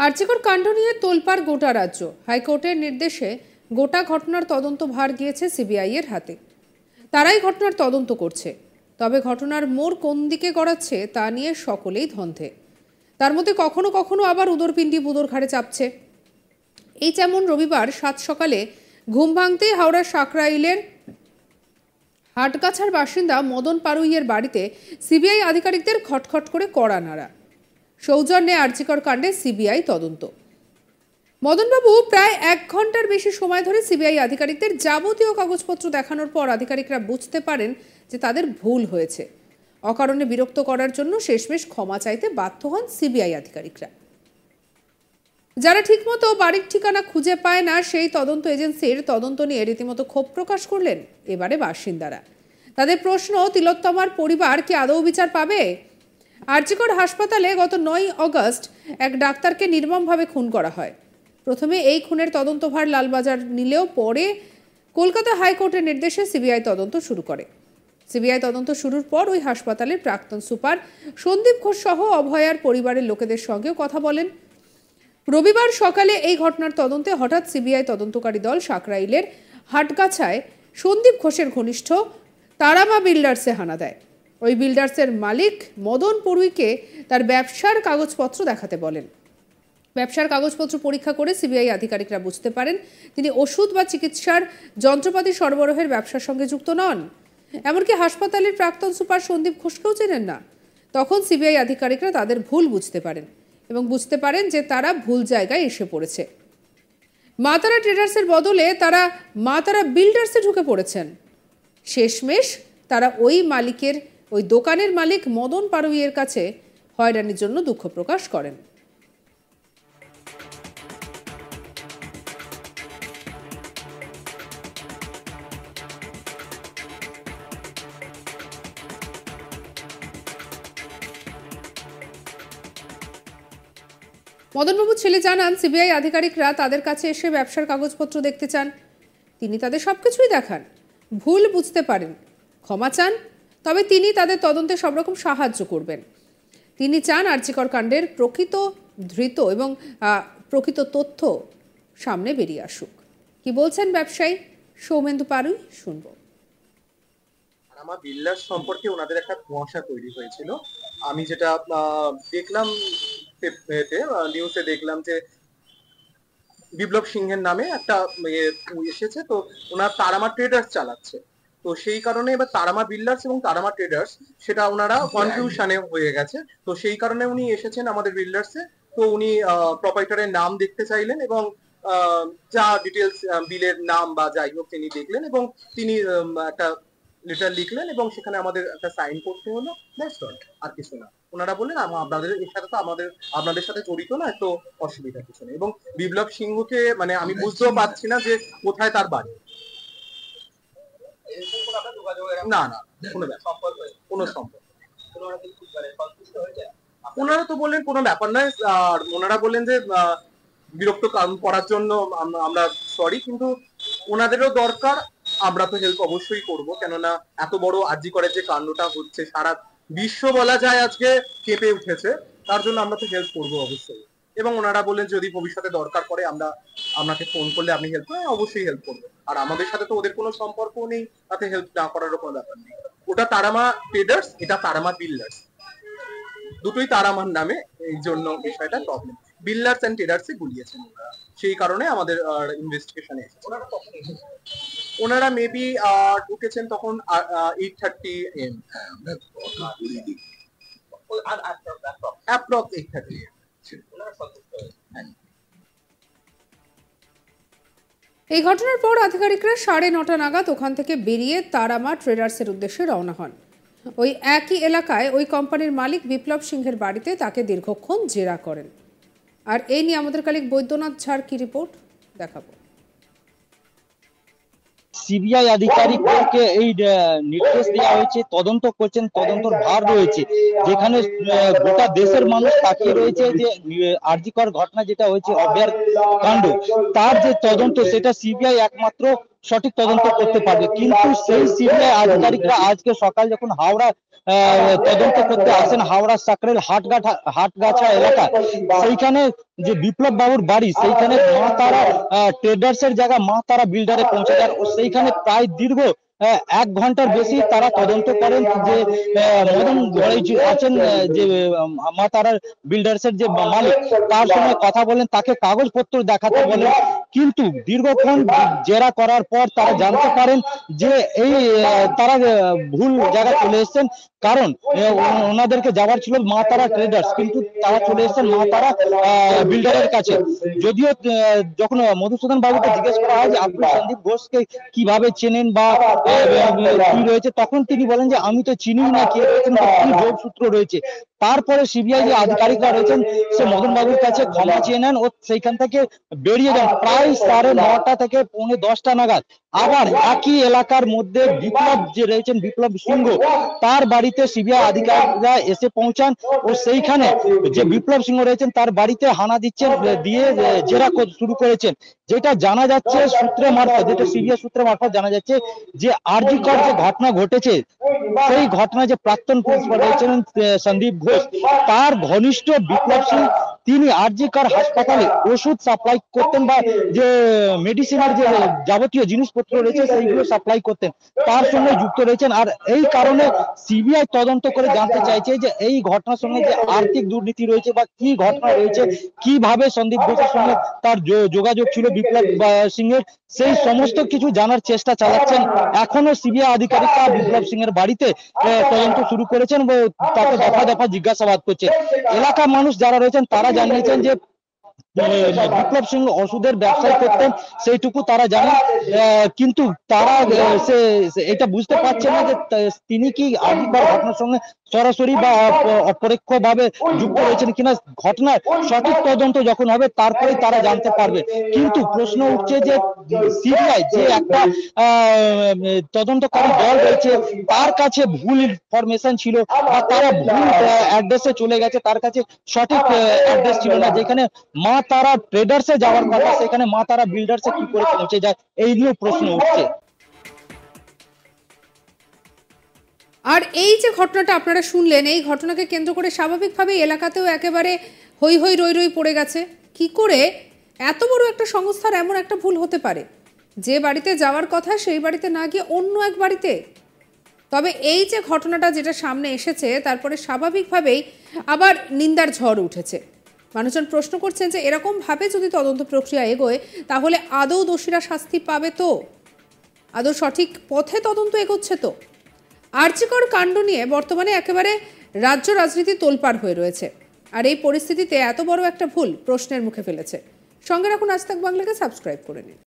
আরজিকর কাণ্ড নিয়ে তোলপাড় গোটা রাজ্য। হাইকোর্টের নির্দেশে গোটা ঘটনার তদন্ত ভার গিয়েছে সিবিআই এর হাতে। তারাই ঘটনার তদন্ত করছে। তবে ঘটনার মোড় কোন দিকে গড়াচ্ছে তা নিয়ে সকলেই ধন্ধে। তার মধ্যে কখনো কখনো আবার উদরপিণ্ডি বুদোর ঘাড়ে চাপছে। এই যেমন রবিবার সাত সকালে ঘুম ভাঙতেই হাওড়ার সাকরাইলের হাটগাছার বাসিন্দা মদন পারুইয়ের বাড়িতে সিবিআই আধিকারিকদের খটখট করে কড়া নাড়া। সৌজন্যে আরজিকর কাণ্ডে সিবিআই তদন্ত। মদনবাবু প্রায় 1 ঘন্টার বেশি সময় ধরে সিবিআই আধিকারিকদের যাবতীয় কাগজপত্র দেখানোর পর আধিকারিকরা বুঝতে পারেন যে তাদের ভুল হয়েছে। অকারণে বিরক্ত করার জন্য শেষমেশ ক্ষমা চাইতে বাধ্য হন সিবিআই আধিকারিকরা। যারা ঠিকমতো বাড়ির ঠিকানা খুঁজে পায় না, সেই তদন্ত এজেন্সির তদন্ত নিয়ে রীতিমতো ক্ষোভ প্রকাশ করলেন এবারে বাসিন্দারা। তাদের প্রশ্ন, তিলোত্তমার পরিবার কি আদৌ বিচার পাবে? আরজিকর হাসপাতালে গত 9 আগস্ট এক ডাক্তারকে নির্মমভাবে খুন করা হয়। প্রথমে এই খুনের তদন্তভার লালবাজার নিলেও পরে কলকাতা হাইকোর্টের নির্দেশে সিবিআই তদন্ত শুরু করে। সিবিআই তদন্ত শুরুর পর ওই হাসপাতালের প্রাক্তন সুপার সন্দীপ ঘোষ সহ অভয়ার পরিবারের লোকেদের সঙ্গেও কথা বলেন। রবিবার সকালে এই ঘটনার তদন্তে হঠাৎ সিবিআই তদন্তকারী দল সাকরাইলের হাটগাছায় সন্দীপ ঘোষের ঘনিষ্ঠ তারামা বিল্ডার্সে হানা দেয়। ওই বিল্ডার্সের মালিক মদন পড়ুইকে তার ব্যবসার কাগজপত্র দেখাতে বলেন। ব্যবসার কাগজপত্র পরীক্ষা করে সিবিআই আধিকারিকরা বুঝতে পারেন তিনি ওষুধ বা চিকিৎসার যন্ত্রপাতি সরবরাহের ব্যবসার সঙ্গে যুক্ত নন। এমনকি হাসপাতালের প্রাক্তন সুপার সন্দীপ ঘোষকেও চেনেন না। তখন সিবিআই আধিকারিকরা তাদের ভুল বুঝতে পারেন এবং বুঝতে পারেন যে তারা ভুল জায়গায় এসে পড়েছে। মা তারা ট্রেডার্সের বদলে তারা মা তারা বিল্ডার্সে ঢুকে পড়েছেন। শেষমেশ তারা ওই দোকানের মালিক মদন পারুইয়ের কাছে হয়রানির জন্য দুঃখ প্রকাশ করেন। মদনবাবু ছেলে জানান, সিবিআই আধিকারিকরা তাদের কাছে এসে ব্যবসার কাগজপত্র দেখতে চান। তিনি তাদের সবকিছুই দেখান, ভুল বুঝতে পারেন, ক্ষমা চান, তবে তিনি তাদের তদন্তে সব রকম সাহায্য করবেন। তিনি চান আরজিকর কাণ্ডের প্রকৃত ধৃত এবং প্রকৃত তথ্য সামনে বেরিয়ে আসুক। কি বলছেন ব্যবসায়ী সৌমেন্দু পারুই, শুনবো। আমার বিল্ডার্স সম্পর্কে ওনাদের একটা কুয়াশা তৈরি হয়েছিল। আমি যেটা দেখলাম নিউজে দেখলাম যে বিপ্লব সিংহের নামে একটা এসেছে, তো ওনার তারামা ট্রেডার্স চালাচ্ছে। তো সেই কারণে এবার তারামা বিল্ডার্স এবং তারামা ট্রেডার্স সেটা ওনারা কনফিউশনে হয়ে গেছে। তো সেই কারণে উনি এসেছেন আমাদের বিল্ডার্সে। তো উনি প্রপাইটারের নাম দেখতে চাইলেন এবং যা ডিটেলস বিলের নাম বা যাই হোক তিনি দেখলেন এবং তিনি একটা লেটার লিখলেন এবং সেখানে আমাদের একটা সাইন করতে হলো। দ্যাটস অল, আর কিছু না। ওনারা বললেন আপনাদের এর সাথে তো আপনাদের সাথে জড়িত না, তো অসুবিধা কিছু নেই। এবং বিপ্লব সিংহকে মানে আমি বুঝতেও পারছি না যে কোথায় তার বাড়ি। না না, কোনো সম্পর্ক। ওনারা তো বললেন কোনো ব্যাপার নয়, আর ওনারা বললেন যে বিরক্ত করার জন্য আমরা সরি, কিন্তু ওনাদেরও দরকার, আমরা তো হেল্প অবশ্যই করব। কেননা এত বড় আরজিকরের যে কাণ্ডটা হচ্ছে, সারা বিশ্ব বলা যায় আজকে কেঁপে উঠেছে, তার জন্য আমরা তো হেল্প করব অবশ্যই। এবং ওনারা বললেন যদি ভবিষ্যতে দরকার পড়ে আপনাকে ফোন করলে আপনি হেল্প করেন, অবশ্যই হেল্প করবো। আর আমাদের সাথে তো ওদের কোনো সম্পর্ক নেই, তাতে হেল্প না করারও কোনো ব্যাপার নেই। ওটা তারামা ট্রেডার্স, এটা তারামা বিল্ডার্স, দুটোই তারামার নামে, এই জন্য বিষয়টা প্রবলেম। বিল্ডার্স এন্ড ট্রেডার্সে গুলিয়েছেন ওনারা, সেই কারণে আমাদের ইনভেস্টিগেশনে এসেছে। ওনারা মেবি ঢুকেছেন তখন 8:30 AM, অ্যাপ্রক্স 8:30 AM। এই ঘটনার পর আধিকারিকরা 9:30 নাগাদ ওখান থেকে বেরিয়ে তারামা ট্রেডার্সের উদ্দেশ্যে রওনা হন। ওই একই এলাকায় ওই কোম্পানির মালিক বিপ্লব সিংহের বাড়িতে তাকে দীর্ঘক্ষণ জেরা করেন। আর এই নিয়ে আমাদের কালিক বৈদ্যনাথ ঝাড় কি রিপোর্ট দেখাবো। সিবিআই আধিকারিকদেরকে এই নির্দেশ দেওয়া হয়েছে, তদন্ত করছেন, তদন্তর ভার রয়েছে, যেখানে গোটা দেশের মানুষ তাকিয়ে রয়েছে যে আরজিকর ঘটনা যেটা হয়েছে অভয়ার কাণ্ড, তার যে তদন্ত সেটা সিবিআই একমাত্র সঠিক তদন্ত করতে পারবে। কিন্তু সেই সিবিআই আধিকারিকরা আজকে সকাল যখন হাওড়া তদন্ত করতে আসেন হাওড়া সাকরেল হাটগাছা এলাকা, সেইখানে যে বিপ্লব বাবুর বাড়ি, সেইখানে মা তারা ট্রেডার্স এর জায়গা মা তারা বিল্ডারে পৌঁছে যান ও সেইখানে প্রায় দীর্ঘ 1 ঘন্টার বেশি তারা তদন্ত করেন যে মদন ঘড়াই আছেন যে মা তারার বিল্ডার্স এর যে মালিক, তার সঙ্গে কথা বলেন, তাকে কাগজপত্র দেখাতে বলেন। কিন্তু দীর্ঘক্ষণ জেরা করার পর তারা জানতে পারেন যে এই তারা ভুল জায়গায় চলে এসেছেন, কারণ ওনাদেরকে যাওয়ার ছিল মা তারা ট্রেডার্স, কিন্তু তারা চলে এসেছেন মা তারা বিল্ডারের কাছে। যদিও যখন মধুসূদন বাবুকে জিজ্ঞেস করা হয় যে আপনি সন্দীপ ঘোষকে কিভাবে চেনেন বা কি রয়েছে, তখন তিনি বলেন যে আমি তো চিনি না, কে রয়েছেন কি যোগসূত্র রয়েছে। তারপরে সিবিআই যে আধিকারিকরা রয়েছেন সে মদন বাবুর কাছে ক্ষমা চেয়ে নেন ও সেইখান থেকে বেরিয়ে যান প্রায় 9:30 থেকে 9:45 নাগাদ। আবার একই এলাকার মধ্যে বিপ্লব যে রয়েছেন, বিপ্লব সিংহ, তার বাড়িতে সিবিআই আধিকারিকরা এসে পৌঁছান ও সেইখানে যে বিপ্লব সিংহ রয়েছেন তার বাড়িতে হানা দিচ্ছেন, দিয়ে জেরা শুরু করেছেন। যেটা জানা যাচ্ছে সূত্রে মারফত, যেটা সিবিআই সূত্রে মারফত জানা যাচ্ছে যে আরজিকর যে ঘটনা ঘটেছে, সেই ঘটনা যে প্রাক্তন প্রিন্সিপাল রয়েছেন সন্দীপ ঘোষ, তার ঘনিষ্ঠ বিপ্লব সিং, তিনি আরজিকর হাসপাতালে ওষুধ সাপ্লাই করতেন বা যে মেডিসিনের যে যাবতীয় জিনিসপত্র রয়েছে সেইগুলো সাপ্লাই করতেন, তার সঙ্গে যুক্ত রয়েছেন। আর এই কারণে সিবিআই তদন্ত করে জানতে চাইছে যে এই ঘটনার সঙ্গে যে আর্থিক দুর্নীতি রয়েছে বা কি ঘটনা রয়েছে, কিভাবে সন্দীপ ঘোষের সঙ্গে তার যোগাযোগ ছিল বিপ্লব সিং এর, সেই সমস্ত কিছু জানার চেষ্টা চালাচ্ছেন। এখনো সিবিআই আধিকারিকরা বিপ্লব সিং এর বাড়িতে তদন্ত শুরু করেছেন ও তাকে দফা দফা জিজ্ঞাসাবাদ করছে। এলাকার মানুষ যারা রয়েছেন তারা জানিয়েছেন যে বিপ্লব সিং ওষুধের ব্যবসায় করতেন, সেইটুকু তারা জানেন, কিন্তু তারা এটা বুঝতে পারছে না যে তিনি কি আরজিকর ঘটনার সঙ্গে সরাসরি বা অপরোক্ষ ভাবে যুক্ত রয়েছেন কিনা। ঘটনার সঠিক তদন্ত যখন হবে তারপরেই তারা জানতে পারবে। কিন্তু প্রশ্ন উঠছে যে সিবিআই যে একটা তদন্তকারী দল রয়েছে তার কাছে ভুল ইনফরমেশন ছিল বা তারা ভুল অ্যাড্রেসে চলে গেছে, তার কাছে সঠিক অ্যাড্রেস ছিল না। যেখানে মা তারা ট্রেডার্সে যাওয়ার কথা সেখানে মা তারা বিল্ডার্সে কি করে পৌঁছে যায়, এই নিয়ে প্রশ্ন উঠছে। আর এই যে ঘটনাটা আপনারা শুনলেন, এই ঘটনাকে কেন্দ্র করে স্বাভাবিকভাবেই এলাকাতেও একেবারে হই হই রই রই পড়ে গেছে। কি করে এত বড় একটা সংস্থার এমন একটা ভুল হতে পারে, যে বাড়িতে যাওয়ার কথা সেই বাড়িতে না গিয়ে অন্য এক বাড়িতে। তবে এই যে ঘটনাটা যেটা সামনে এসেছে, তারপরে স্বাভাবিকভাবেই আবার নিন্দার ঝড় উঠেছে। মানুষজন প্রশ্ন করছেন যে এরকমভাবে যদি তদন্ত প্রক্রিয়া এগোয় তাহলে আদৌ দোষীরা শাস্তি পাবে তো? আদৌ সঠিক পথে তদন্ত এগোচ্ছে তো? আরজিকর কাণ্ড নিয়ে বর্তমানে একেবারে রাজ্য রাজনীতি তোলপাড় হয়ে রয়েছে। আর এই পরিস্থিতিতে এত বড় একটা ভুল প্রশ্নের মুখে ফেলেছে। সঙ্গে রাখুন আজ তাক বাংলাকে, সাবস্ক্রাইব করে নিন।